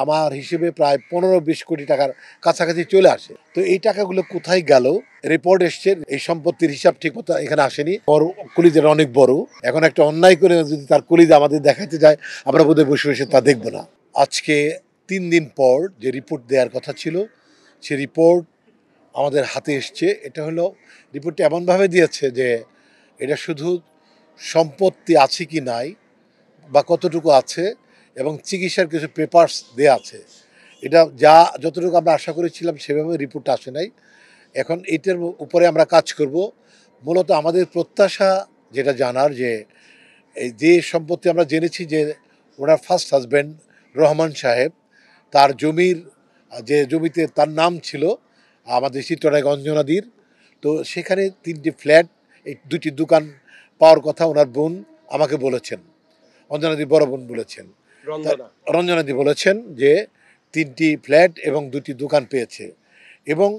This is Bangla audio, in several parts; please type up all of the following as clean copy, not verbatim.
আমার হিসেবে প্রায় 15-20 কোটি টাকার কাছাকাছি চলে আসে। তো এই টাকাগুলো কোথায় গেল? রিপোর্ট এসছে, এই সম্পত্তির হিসাব ঠিক মতো এখানে আসেনি। বড় কলিজাটা অনেক বড়। এখন একটা অন্যায় করে যদি তার কলিজা আমাদের দেখাতে যায়, আমরা বোধহয় বসে বসে তা দেখব না। আজকে 3 দিন পর যে রিপোর্ট দেওয়ার কথা ছিল, সে রিপোর্ট আমাদের হাতে এসছে। এটা হলো রিপোর্টটা এমনভাবে দিয়েছে যে এটা শুধু সম্পত্তি আছে কি নাই বা কতটুকু আছে এবং চিকিৎসার কিছু পেপারস দেয়া আছে। এটা যতটুকু আমরা আশা করেছিলাম সেভাবে রিপোর্টটা আসে নাই। এখন এইটার উপরে আমরা কাজ করব। মূলত আমাদের প্রত্যাশা যেটা জানার যে এই যে সম্পত্তি আমরা জেনেছি যে ওনার ফার্স্ট হাজব্যান্ড রহমান সাহেব, তার জমির যে জমিতে তার নাম ছিল আমাদের চিত্রনায়ক অঞ্জনাদির, তো সেখানে 3টি ফ্ল্যাট, এই 2টি দোকান পাওয়ার কথা ওনার বোন আমাকে বলেছেন, অঞ্জনাদি বড় বোন বলেছেন, রঞ্জনাদি বলেছেন যে 3টি ফ্ল্যাট এবং 2টি দোকান পেয়েছে এবং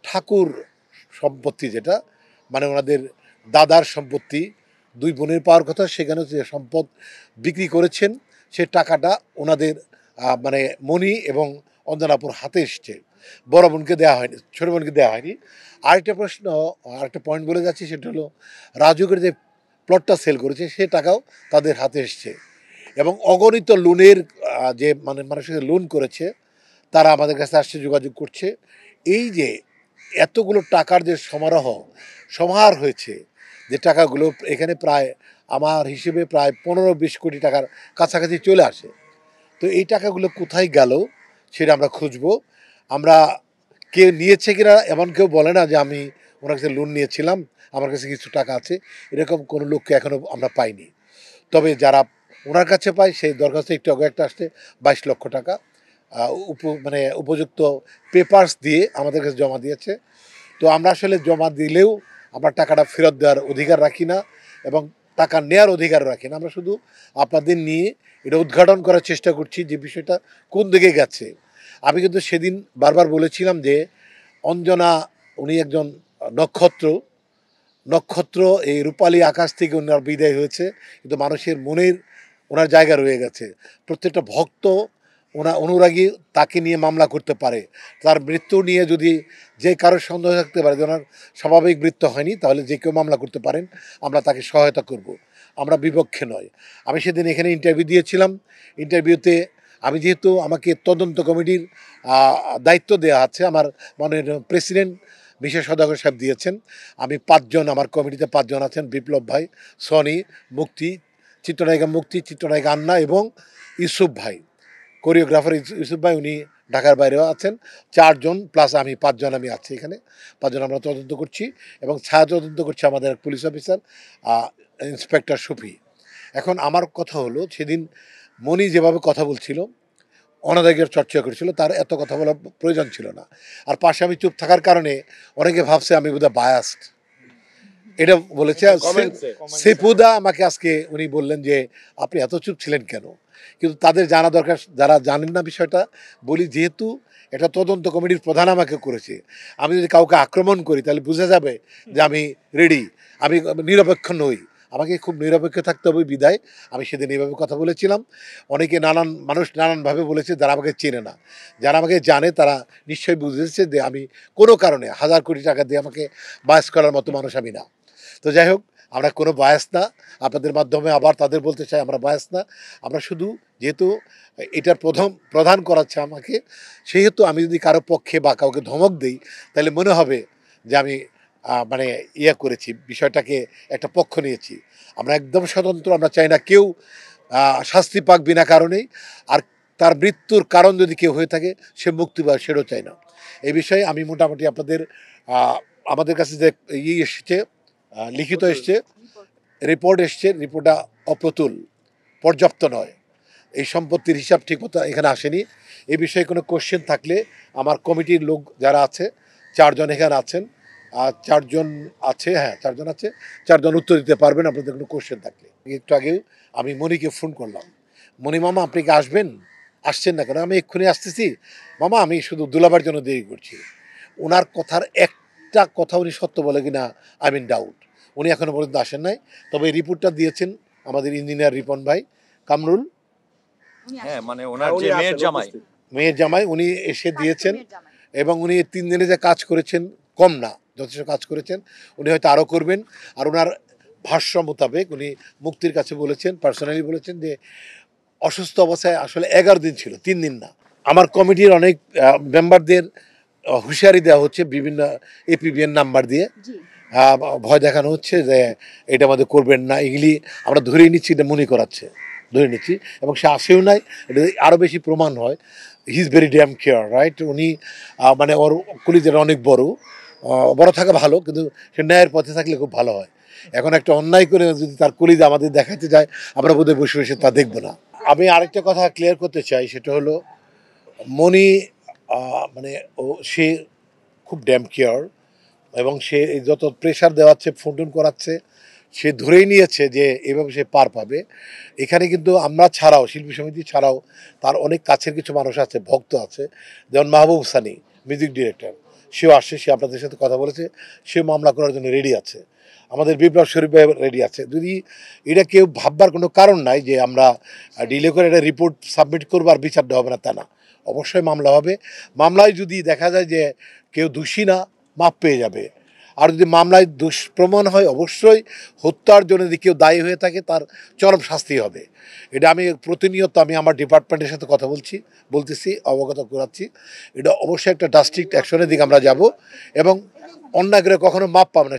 ঠাকুর সম্পত্তি যেটা মানে ওনাদের দাদার সম্পত্তি 2 বোনের পাওয়ার কথা, সেখানে যে সম্পদ বিক্রি করেছেন সে টাকাটা ওনাদের মানে মণি এবং অঞ্জনাপুর হাতে এসছে, বড় বোনকে দেওয়া হয়নি, ছোট বোনকে দেওয়া হয়নি। আরেকটা পয়েন্ট বলে যাচ্ছি, সেটা হলো রাজুকের যে প্লটটা সেল করেছে সে টাকাও তাদের হাতে এসছে এবং অগণিত লোনের যে মানে মানুষের লোন করেছে তারা আমাদের কাছে আসছে, যোগাযোগ করছে। এই যে এতগুলো টাকার যে সমাহার হয়েছে, যে টাকাগুলো এখানে প্রায় আমার হিসেবে প্রায় 15-20 কোটি টাকার কাছাকাছি চলে আসে। তো এই টাকাগুলো কোথায় গেল সেটা আমরা খুঁজবো। আমরা কে নিয়েছে কিনা এমন কেউ বলে না যে আমি ওনার কাছে লোন নিয়েছিলাম, আমার কাছে কিছু টাকা আছে, এরকম কোনো লোককে এখনও আমরা পাইনি। তবে যারা ওনার কাছে পায় সেই দরখাস্ত একটু আগে একটা আসছে 22 লক্ষ টাকা মানে উপযুক্ত পেপারস দিয়ে আমাদের কাছে জমা দিয়েছে। তো আমরা আসলে জমা দিলেও আমরা টাকাটা ফেরত দেওয়ার অধিকার রাখি না এবং টাকা নেওয়ার অধিকার রাখি না। আমরা শুধু আপনাদের নিয়ে এটা উদ্ঘাটন করার চেষ্টা করছি যে বিষয়টা কোন দিকে গেছে। আমি কিন্তু সেদিন বারবার বলেছিলাম যে অঞ্জনা উনি একজন নক্ষত্র, এই রূপালী আকাশ থেকে ওনার বিদায় হয়েছে, কিন্তু মানুষের মনের ওনার জায়গা রয়ে গেছে। প্রত্যেকটা ভক্ত অনুরাগী তাকে নিয়ে মামলা করতে পারে। তার মৃত্যু নিয়ে যদি যে কারোর সন্দেহ থাকতে পারে যে ওনার স্বাভাবিক মৃত্যু হয়নি, তাহলে যে কেউ মামলা করতে পারেন, আমরা তাকে সহায়তা করব, আমরা বিপক্ষে নয়। আমি সেদিন এখানে ইন্টারভিউ দিয়েছিলাম। ইন্টারভিউতে আমি যেহেতু আমাকে তদন্ত কমিটির দায়িত্ব দেওয়া আছে, আমার মাননীয় প্রেসিডেন্ট বিশেষ সদাগর সাহেব দিয়েছেন, আমি 5 জন, আমার কমিটিতে 5 জন আছেন, বিপ্লব ভাই, সনি, মুক্তি, চিত্রনায়িকা আন্না এবং ইউসুফ ভাই, কোরিওগ্রাফার ইউসুফ ভাই, উনি ঢাকার বাইরেও আছেন। 4 জন প্লাস আমি 5 জন আমি আছি এখানে। 5 জন আমরা তদন্ত করছি এবং ছায়া তদন্ত করছে আমাদের পুলিশ অফিসার ইন্সপেক্টর শফি। এখন আমার কথা হলো, সেদিন মনি যেভাবে কথা বলছিল, অনাদায়কের চর্চা করেছিল, তার এত কথা বলার প্রয়োজন ছিল না। আর পাশে আমি চুপ থাকার কারণে অনেকে ভাবছে আমি বোধহয় বায়াসড, এটা বলেছে। সেপুদা আমাকে আজকে উনি বললেন যে আপনি এত চুপ ছিলেন কেন, কিন্তু তাদের জানা দরকার যারা জানেন না বিষয়টা। বলি যেহেতু এটা তদন্ত কমিটির প্রধান আমাকে করেছে, আমি যদি কাউকে আক্রমণ করি তাহলে বোঝা যাবে যে আমি রেডি, আমি নিরপেক্ষ নই, আমাকে খুব নিরপেক্ষ থাকতে হবে। বিদায় আমি সেদিন এইভাবে কথা বলেছিলাম। অনেকে মানুষ নানানভাবে বলেছে, যারা আমাকে চেনে না। যারা আমাকে জানে তারা নিশ্চয়ই বুঝেছে যে আমি কোনো কারণে 1000 কোটি টাকা দিয়ে আমাকে বায়াস করার মতো মানুষ আমি না। তো যাই হোক, আমরা কোনো বায়াস না, আপনাদের মাধ্যমে আবার তাদের বলতে চাই আমরা বায়াস না। আমরা শুধু যেহেতু এটার প্রধান করাচ্ছে আমাকে, সেহেতু আমি যদি কারো পক্ষে বা কাউকে ধমক দিই তাহলে মনে হবে যে আমি মানে করেছি, বিষয়টাকে একটা পক্ষ নিয়েছি। আমরা একদম স্বতন্ত্র, আমরা চাই না কেউ শাস্তি পাক বিনা কারণেই। আর তার মৃত্যুর কারণ যদি কেউ হয়ে থাকে সে মুক্তি পায়, সেটাও চাই না। এই বিষয়ে আমি মোটামুটি আপনাদের আমাদের কাছে যে এসেছে, লিখিত এসছে, রিপোর্ট এসছে, রিপোর্টটা অপ্রতুল, পর্যাপ্ত নয়। এই সম্পত্তির হিসাব ঠিক মতো এখানে আসেনি। এই বিষয়ে কোনো কোশ্চেন থাকলে আমার কমিটির লোক যারা আছে, 4 জন এখানে আছেন, 4 জন আছে, হ্যাঁ 4 জন আছে, 4 জন উত্তর দিতে পারবেন আপনাদের কোনো কোশ্চেন থাকলে। একটু আগেও আমি মনিকে ফোন করলাম, মনি মামা আপনি কি আসছেন না কেন? আমি এক্ষুনি আসতেছি মামা, আমি শুধু দুলাবার জন্য দেরি করছি। ওনার কথার একটা কথা উনি সত্য বলে কিনা আই মিন ডাউট। উনি এখনও পর্যন্ত আসেন নাই। তবে এই রিপোর্টটা দিয়েছেন আমাদের ইঞ্জিনিয়ার রিপন ভাই, কামরুল হ্যাঁ মানে ওনার যে মেয়ের জামাই উনি এসে দিয়েছেন এবং উনি 3 দিনে যে কাজ করেছেন কম না, যথেষ্ট কাজ করেছেন। উনি হয়তো আরও করবেন। আর ওনার ভাষ্য মোতাবেক উনি মুক্তির কাছে বলেছেন, পার্সোনালি বলেছেন যে অসুস্থ অবস্থায় আসলে 11 দিন ছিল, 3 দিন না। আমার কমিটির অনেক মেম্বারদের হুঁশিয়ারি দেওয়া হচ্ছে বিভিন্ন এপিবিএন নাম্বার দিয়ে, ভয় দেখানো হচ্ছে যে এটা আমাদের করবেন না, এগুলি আমরা ধরেই নিচ্ছি, এটা মনে করাচ্ছে, ধরে নিচ্ছি। এবং সে আসেও নাই, এটা আরও বেশি প্রমাণ হয়। He is very damn care, right. উনি মানে ওর কলিজাটা অনেক বড়, বড় থাকা ভালো, কিন্তু সে ন্যায়ের পথে থাকলে খুব ভালো হয়। এখন একটা অন্যায় করে যদি তার কলিজা আমাদের দেখাতে যায়, আমরা বোধহয় বসে বসে তা দেখবো না। আমি আরেকটা কথা ক্লিয়ার করতে চাই, সেটা হলো মনি মানে সে খুব ড্যাম কেয়ার, এবং সে যত প্রেশার দেওয়াচ্ছে, ফোন করাচ্ছে, সে ধরেই নিয়েছে যে এভাবে সে পার পাবে। এখানে কিন্তু আমরা ছাড়াও, শিল্পী সমিতি ছাড়াও তার অনেক কাছের কিছু মানুষ আছে, ভক্ত আছে, যেমন মাহবুব সানি মিউজিক ডিরেক্টর, সেও আসছে, সে আপনাদের সাথে কথা বলেছে, সে মামলা করার জন্য রেডি আছে। আমাদের বিপ্লব শরীফ ভাই রেডি আছে। যদি এটা কেউ ভাববার কোনো কারণ নাই যে আমরা ডিলে করে এটা রিপোর্ট সাবমিট করবো আর বিচারটা হবে না, তা না। অবশ্যই মামলা হবে। মামলায় যদি দেখা যায় যে কেউ দোষী না, মাপ পেয়ে যাবে। আর যদি মামলায় দুষ্প্রমাণ হয়, অবশ্যই হত্যার জন্য যদি কেউ দায়ী হয়ে থাকে, তার চরম শাস্তি হবে। এটা আমি প্রতিনিয়ত আমার ডিপার্টমেন্টের সাথে কথা বলতেছি, অবগত করাচ্ছি। এটা অবশ্যই একটা ড্রাস্টিক অ্যাকশনের দিকে আমরা যাব, এবং অন্যায় করে কখনো মাপ পাবো না।